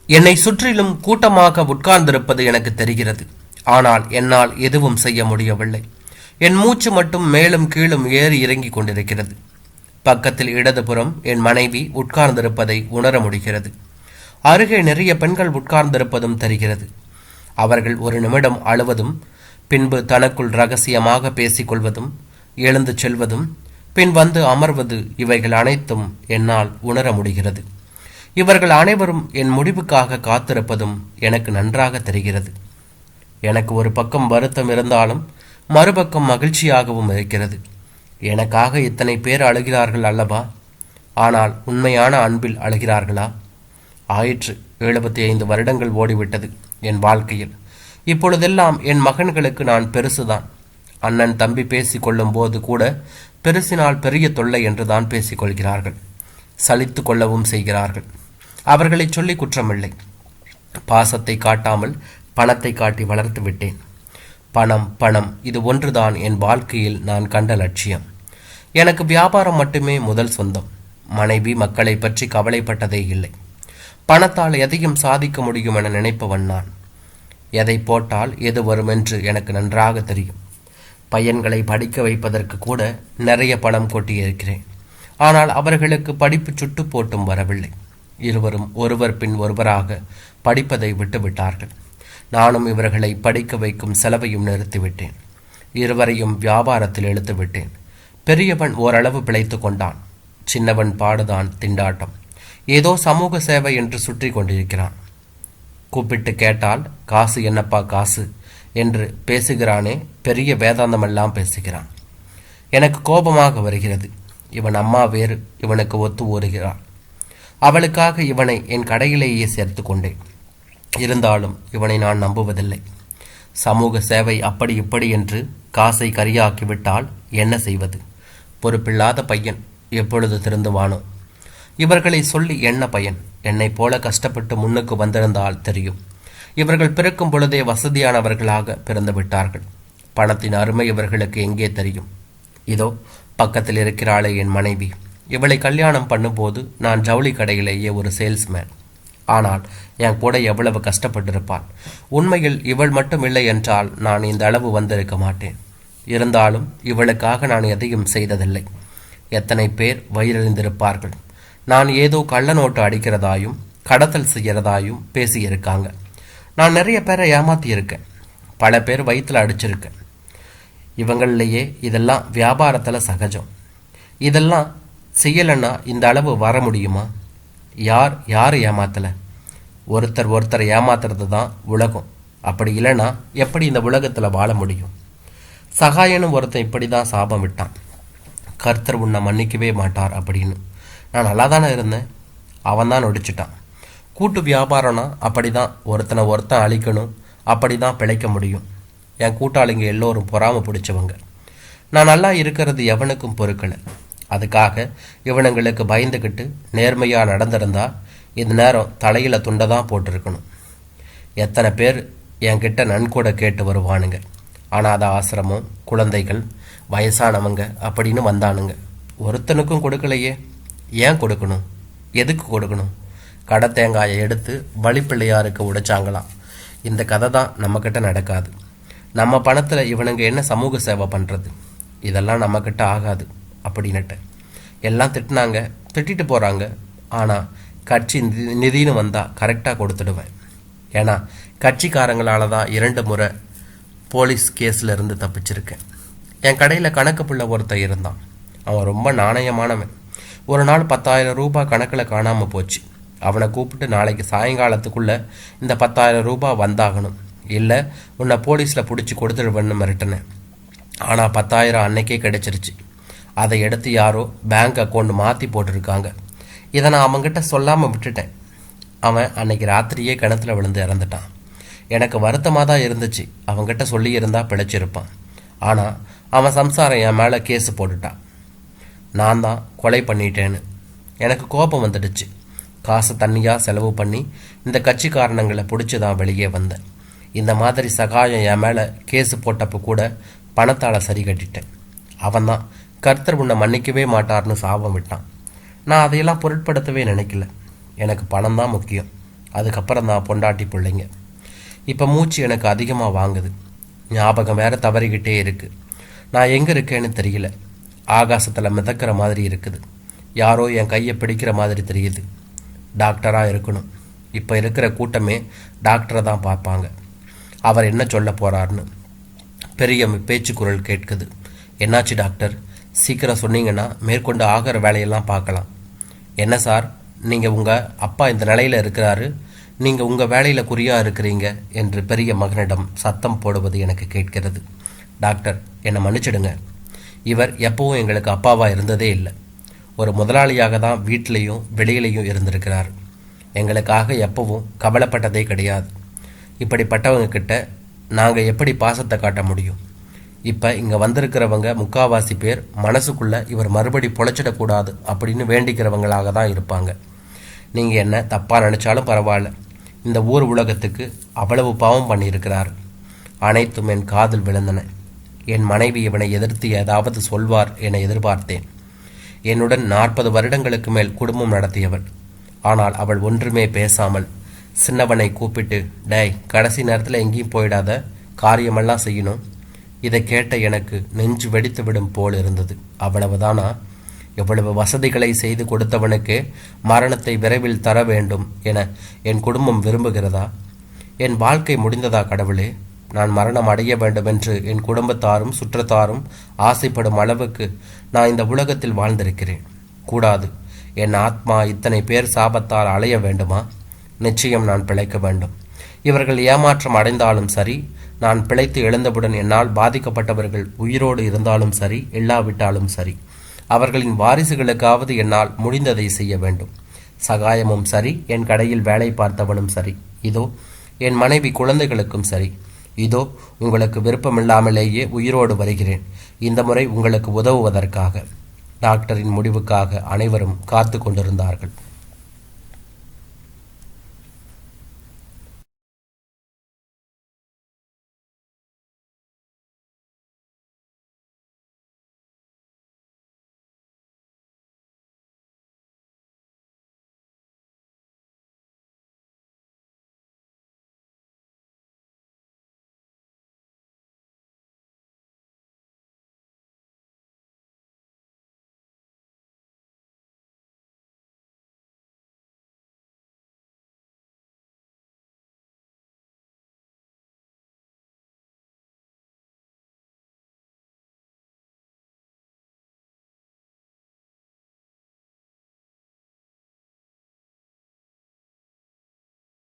என்னை சுற்றிலும் கூட்டமாக உட்கார்ந்திருப்பது எனக்கு தெரிகிறது. ஆனால் என்னால் எதுவும் செய்ய முடியவில்லை. என் மூச்சு மட்டும் மேலும் கீழும் ஏறி இறங்கிக் கொண்டிருக்கிறது. பக்கத்தில் இடதுபுறம் என் மனைவி உட்கார்ந்திருப்பதை உணர முடிகிறது. அருகே நிறைய பெண்கள் உட்கார்ந்திருப்பதும் தெரிகிறது. அவர்கள் ஒரு நிமிடம் அழுவதும், பின்பு தனக்குள் ரகசியமாக பேசிக்கொள்வதும், எழுந்து செல்வதும், பின் வந்து அமர்வது, இவைகள் அனைத்தும் என்னால் உணர முடிகிறது. இவர்கள் அனைவரும் என் முடிவுக்காக காத்திருப்பதும் எனக்கு நன்றாக தெரிகிறது. எனக்கு ஒரு பக்கம் வருத்தம் இருந்தாலும் மறுபக்கம் மகிழ்ச்சியாகவும் இருக்கிறது. எனக்காக இத்தனை பேர் அழுகிறார்கள் அல்லவா? ஆனால் உண்மையான அன்பில் அழுகிறார்களா? ஆயிற்று. 75 வருடங்கள் ஓடிவிட்டது என் வாழ்க்கையில். இப்பொழுதெல்லாம் என் மகன்களுக்கு நான் பெருசுதான். அண்ணன் தம்பி பேசிக்கொள்ளும் போது கூட பெருசினால் பெரிய தொல்லை என்றுதான் பேசிக்கொள்கிறார்கள். சலித்து கொள்ளவும் செய்கிறார்கள். அவர்களை சொல்லி குற்றமில்லை. பாசத்தை காட்டாமல் பணத்தை காட்டி வளர்த்து விட்டேன். பணம் பணம், இது ஒன்றுதான் என் வாழ்க்கையில் நான் கண்ட லட்சியம். எனக்கு வியாபாரம் மட்டுமே முதல் சொந்தம். மனைவி மக்களை பற்றி கவலைப்பட்டதே இல்லை. பணத்தால் எதையும் சாதிக்க முடியும் என நினைப்பவன் நான். எதை போட்டால் எது வரும் என்று எனக்கு நன்றாக தெரியும். பையன்களை படிக்க வைப்பதற்கு கூட நிறைய பணம் கொட்டியிருக்கிறேன். ஆனால் அவர்களுக்கு படிப்பு சுட்டு போட்டும் வரவில்லை. இருவரும் ஒருவர் பின் ஒருவராக படிப்பதை விட்டுவிட்டார்கள். நானும் இவர்களை படிக்க வைக்கும் செலவையும் நிறுத்திவிட்டேன். இருவரையும் வியாபாரத்தில் இழுத்து விட்டேன். பெரியவன் ஓரளவு பிழைத்து கொண்டான். சின்னவன் பாடுதான் திண்டாட்டம். ஏதோ சமூக சேவை என்று சுற்றி கொண்டிருக்கிறான். கூப்பிட்டு கேட்டால் காசு என்னப்பா காசு என்று பேசுகிறானே, பெரிய வேதாந்தமெல்லாம் பேசுகிறான். எனக்கு கோபமாக வருகிறது. இவன் அம்மா வேறு, இவனுக்கு ஒத்து ஓடுகிறான். அவளுக்காக இவனை என் கடையிலேயே சேர்த்து கொண்டேன். இருந்தாலும் இவனை நான் நம்புவதில்லை. சமூக சேவை அப்படி இப்படி என்று காசை கரியாக்கிவிட்டால் என்ன செய்வது? பொறுப்பில்லாத பையன் எப்பொழுது திருந்துவானோ? இவர்களை சொல்லி என்ன பயன்? என்னைப் போல கஷ்டப்பட்டு முன்னுக்கு வந்திருந்தால் தெரியும். இவர்கள் பிறக்கும் பொழுதே வசதியானவர்களாக பிறந்து விட்டார்கள். பணத்தின் அருமை இவர்களுக்கு எங்கே தெரியும்? இதோ பக்கத்தில் இருக்கிறாளே என் மனைவி. இவளை கல்யாணம் பண்ணும்போது நான் ஜவுளி கடையிலேயே ஒரு சேல்ஸ்மேன். ஆனால் என் கூட எவ்வளவு கஷ்டப்பட்டிருப்பாள். உண்மையில் இவள் மட்டும் இல்லை என்றால் நான் இந்த அளவு வந்திருக்க மாட்டேன். இருந்தாலும் இவளுக்காக நான் எதையும் செய்ததில்லை. எத்தனை பேர் வயிறறிந்திருப்பார்கள். நான் ஏதோ கள்ள நோட்டு அடிக்கிறதாயும் கடத்தல் செய்கிறதாயும் பேசியிருக்காங்க. நான் நிறைய பேரை ஏமாத்தியிருக்கேன். பல பேர் வயிற்றில் அடிச்சிருக்கேன். இவங்களிலேயே இதெல்லாம் வியாபாரத்தில் சகஜம். இதெல்லாம் செய்யலைன்னா இந்த அளவு வர முடியுமா? யார் ஏமாத்தலை? ஒருத்தர் ஏமாத்துறது தான் உலகம். அப்படி இல்லைன்னா எப்படி இந்த உலகத்தில் வாழ முடியும்? சகாயனும் ஒருத்தன் இப்படி தான் சாபம் விட்டான். கர்த்தர் உன்னை மன்னிக்கவே மாட்டார் அப்படின்னு. நான் நல்லா தானே இருந்தேன். அவன் தான் நொடிச்சிட்டான். கூட்டு வியாபாரம்னா அப்படி தான், ஒருத்தன் அழிக்கணும், அப்படி தான் பிழைக்க முடியும். என் கூட்டாளிங்க எல்லோரும் பொறாம பிடிச்சவங்க. நான் நல்லா இருக்கிறது எவனுக்கும் பொறுக்கலை. அதுக்காக இவனுங்களுக்கு பயந்துக்கிட்டு நேர்மையாக நடந்திருந்தா இந்த நேரம் தலையில் துண்டை தான் போட்டிருக்கணும். எத்தனை பேர் என்கிட்ட நன்கொடை கேட்டு வருவானுங்க. அனாத ஆசிரமம், குழந்தைகள், வயசானவங்க அப்படின்னு வந்தானுங்க. ஒருத்தனுக்கும் கொடுக்கலையே. ஏன் கொடுக்கணும்? எதுக்கு கொடுக்கணும்? கடை தேங்காயை எடுத்து வழிப்பிள்ளையாருக்கு உடைச்சாங்களாம். இந்த கதை தான் நம்மக்கிட்ட நடக்காது. நம்ம பணத்தில் இவனுங்க என்ன சமூக சேவை பண்ணுறது? இதெல்லாம் நம்மக்கிட்ட ஆகாது அப்படின்னுட்டு எல்லாம் திட்டினாங்க, திட்டிட்டு போகிறாங்க. ஆனால் கட்சி நிதின்னு வந்தால் கரெக்டாக கொடுத்துடுவேன். ஏன்னா கட்சிக்காரங்களால தான் 2 முறை போலீஸ் கேஸில் இருந்து தப்பிச்சிருக்கேன். என் கடையில் கணக்கு பிள்ளை ஒருத்தன் இருந்தான். அவன் ரொம்ப நாணயமானவன். ஒரு நாள் 10,000 ரூபாய் கணக்கில் காணாமல் போச்சு. அவனை கூப்பிட்டு நாளைக்கு சாயங்காலத்துக்குள்ளே இந்த 10,000 ரூபாய் வந்தாகணும், இல்லை உன்னை போலீஸில் பிடிச்சி கொடுத்துடுவேன்னு மிரட்டினேன். ஆனால் 10,000 அன்னைக்கே கிடைச்சிருச்சு. அதை எடுத்து யாரோ பேங்க் அக்கௌண்ட் மாற்றி போட்டிருக்காங்க. இதை நான் அவன்கிட்ட சொல்லாமல் விட்டுட்டேன். அவன் அன்னைக்கு ராத்திரியே கிணத்துல விழுந்து இறந்துட்டான். எனக்கு வருத்தமாக தான் இருந்துச்சு. அவன்கிட்ட சொல்லியிருந்தா பிழைச்சிருப்பான். ஆனால் அவன் சம்சாரம் என் மேலே கேஸு போட்டுட்டான். நான் தான் கொலை பண்ணிட்டேன்னு. எனக்கு கோபம் வந்துடுச்சு. காசை தண்ணியாக செலவு பண்ணி இந்த கட்சிக்காரணங்களை பிடிச்சி தான் வெளியே வந்தேன். இந்த மாதிரி சகாயம் என் மேலே கேஸு போட்டப்போ கூட பணத்தால் சரி கட்டிட்டேன். அவன் தான் கர்த்தர் உன்னை மன்னிக்கவே மாட்டார்னு சாபம் விட்டான். நான் அதையெல்லாம் பொருட்படுத்தவே நினைக்கல. எனக்கு பணம் தான் முக்கியம். அதுக்கப்புறம் தான் பொண்டாட்டி பிள்ளைங்க. இப்போ மூச்சு எனக்கு அதிகமாக வாங்குது. ஞாபகம் வேற தவறிக்கிட்டே இருக்கு. நான் எங்கே இருக்கேன்னு தெரியல. ஆகாசத்தில் மிதக்கிற மாதிரி இருக்குது. யாரோ என் கையை பிடிக்கிற மாதிரி தெரியுது. டாக்டராக இருக்கணும். இப்போ இருக்கிற கூட்டமே டாக்டரை தான் பார்ப்பாங்க. அவர் என்ன சொல்ல போகிறாருன்னு பெரிய பேச்சு குரல் கேட்குது. என்னாச்சு டாக்டர்? சீக்கிரம் சொன்னீங்கன்னா மேற்கொண்டு ஆகிற வேலையெல்லாம் பார்க்கலாம். என்ன சார், நீங்கள் உங்கள் அப்பா இந்த நிலையில் இருக்கிறாரு, நீங்கள் உங்கள் வேலையில் குறியாக இருக்கிறீங்க என்று பெரிய மகனிடம் சத்தம் போடுவது எனக்கு கேட்கிறது. டாக்டர், என்னை மன்னிச்சிடுங்க. இவர் எப்பவும் எங்களுக்கு அப்பாவாக இருந்ததே இல்லை. ஒரு முதலாளியாக தான் வீட்டிலையும் வெளியிலையும் இருந்திருக்கிறார். எங்களுக்காக எப்பவும் கவலைப்பட்டதே கிடையாது. இப்படிப்பட்டவங்க கிட்ட நாங்கள் எப்படி பாசத்தை காட்ட முடியும்? இப்போ இங்கே வந்திருக்கிறவங்க முக்காவாசி பேர் மனசுக்குள்ளே இவர் மறுபடி பொழைச்சிடக்கூடாது அப்படின்னு வேண்டிக்கிறவங்களாக தான் இருப்பாங்க. நீங்கள் என்ன தப்பாக நினச்சாலும் பரவாயில்ல. இந்த ஊர் உலகத்துக்கு அவ்வளவு பாவம் பண்ணியிருக்கிறார். அனைத்தும் என் காதில் விழுந்தன. என் மனைவி இவனை எதிர்த்து ஏதாவது சொல்வார் என எதிர்பார்த்தேன். என்னுடன் 40 வருடங்களுக்கு மேல் குடும்பம் நடத்தியவள். ஆனால் அவள் ஒன்றுமே பேசாமல் சின்னவனை கூப்பிட்டு, டேய், கடைசி நேரத்தில் எங்கேயும் போயிடாத, காரியமெல்லாம் செய்யணும். இதை கேட்ட எனக்கு நெஞ்சு வெடித்து விடும் போல் இருந்தது. அவ்வளவுதானா? எவ்வளவு வசதிகளை செய்து கொடுத்தவனுக்கு மரணத்தை விரைவில் தர வேண்டும் என என் குடும்பம் விரும்புகிறதா? என் வாழ்க்கை முடிந்ததா கடவுளே? நான் மரணம் அடைய வேண்டும் என்று என் குடும்பத்தாரும் சுற்றத்தாரும் ஆசைப்படும் அளவுக்கு நான் இந்த உலகத்தில் வாழ்ந்திருக்கிறேன். கூடாது. என் ஆத்மா இத்தனை பேர் சாபத்தால் அலைய வேண்டுமா? நிச்சயம் நான் பிழைக்க வேண்டும். இவர்கள் ஏமாற்றம் அடைந்தாலும் சரி, நான் பிழைத்து எழுந்தவுடன் என்னால் பாதிக்கப்பட்டவர்கள் உயிரோடு இருந்தாலும் சரி, இல்லாவிட்டாலும் சரி, அவர்களின் வாரிசுகளுக்காவது என்னால் முடிந்ததை செய்ய வேண்டும். சகாயமும் சரி, என் கடையில் வேலை பார்த்தவனும் சரி, இதோ என் மனைவி குழந்தைகளுக்கும் சரி, இதோ உங்களுக்கு விருப்பமில்லாமலேயே உயிரோடு வருகிறேன். இந்த முறை உங்களுக்கு உதவுவதற்காக. டாக்டரின் முடிவுக்காக அனைவரும் காத்து கொண்டிருந்தார்கள்.